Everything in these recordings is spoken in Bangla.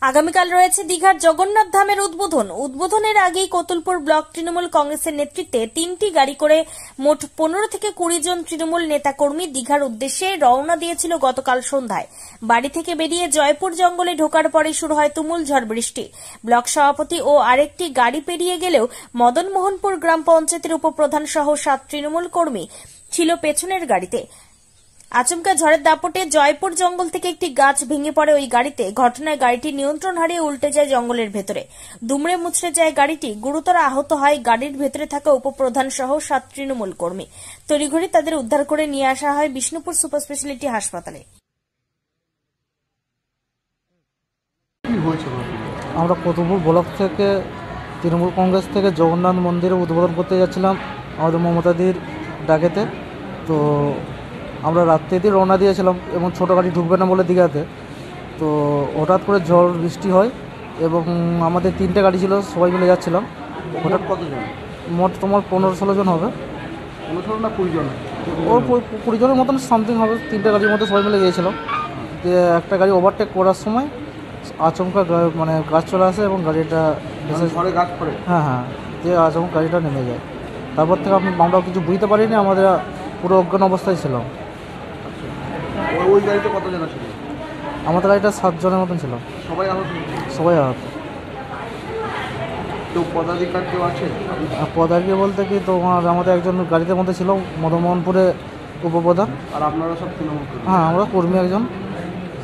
আগামীকাল রয়েছে দীঘার জগন্নাথ ধামের উদ্বোধনের আগেই কতুলপুর ব্লক তৃণমূল কংগ্রেসের নেতৃত্বে 3টি গাড়ি করে মোট 15 থেকে 20 জন তৃণমূল নেতাকর্মী দীঘার উদ্দেশ্যে রওনা দিয়েছিল গতকাল সন্ধ্যায়। বাড়ি থেকে বেরিয়ে জয়পুর জঙ্গলে ঢোকার পরে শুরু হয় তুমুল ঝড় বৃষ্টি। ব্লক সভাপতি ও আরেকটি গাড়ি পেরিয়ে গেলেও মদনমোহনপুর গ্রাম পঞ্চায়েতের উপপ্রধান সহ 7 তৃণমূল কর্মী ছিল পেছনের গাড়িতে। আচমকা ঝড়ের দাপটে জয়পুর জঙ্গল থেকে একটি গাছ ভেঙে পড়ে ওই গাড়িতে। ঘটনায় গাড়িটি নিয়ন্ত্রণ হারিয়ে উল্টে যায় জঙ্গলের ভেতরে। দুমড়ে মুচড়ে যায় গাড়িটি। গুরুতর আহত হয় গাড়ির ভেতরে থাকা উপপ্রধান সহ 7 তৃণমূল কর্মী। তড়িঘড়ি তাদের উদ্ধার করে নিয়ে আসা হয় বিষ্ণুপুর সুপার স্পেশালিটি হাসপাতালে। আমরা কতুলপুর ব্লক থেকে তৃণমূল কংগ্রেস থেকে জগন্নাথ মন্দিরে উদ্বোধন করতে যাচ্ছিলাম আমাদের মমতাদির ডাকেতে। তো আমরা রাত্রেতেই রওনা দিয়েছিলাম এবং ছোটো গাড়ি ঢুকবে না বলে দীঘাতে। তো হঠাৎ করে ঝড় বৃষ্টি হয় এবং আমাদের 3টে গাড়ি ছিল, সবাই মিলে যাচ্ছিলাম। হঠাৎ কতজন? মোট তোমার 15-16 জন হবে। 15 না 20 জন? ওর 20 জনের মতন সামথিং হবে। 3টে গাড়ির মধ্যে সবাই মিলে গিয়েছিলাম। যে একটা গাড়ি ওভারটেক করার সময় আচমকা মানে গাছ চলে আসে এবং গাড়িটা ঝড়ে গাছ পড়ে। হ্যাঁ, যে আচমকা গাড়িটা নেমে যায়। তারপর থেকে আমরা কিছু বুঝতে পারিনি, আমাদের পুরো অজ্ঞান অবস্থায় ছিলাম। ওই গাড়িতে কতজন ছিল? আমাদের গাড়িটা 7 জনের মতন ছিল। সবাই আহত? সবাই আহত। তো পদাধিকার কেউ আছে? পদাধিকারী বলতে কি তোমার আমাদের একজন গাড়িতে মধ্যে ছিল মদনমোহনপুরে উপপ্রধান। আর আপনারা সব তৃণমূল? হ্যাঁ, আমরা কর্মী একজন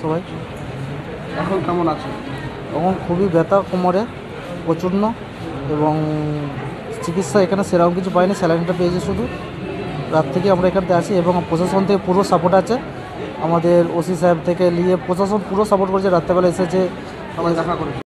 সবাই। এখন কেমন আছে? তখন খুবই ব্যথা কোমরে প্রচণ্ড এবং চিকিৎসা এখানে সেরকম কিছু পাইনি, স্যালাইনটা পেয়েছি শুধু। রাত থেকে আমরা এখানতে আছি এবং প্রশাসন থেকে পুরো সাপোর্ট আছে। আমাদের ওসি সাহেব থেকে নিয়ে প্রশাসন পুরো সাপোর্ট করেছে। রাত্রেবেলা এসেছে, সবাই দেখা করেছে।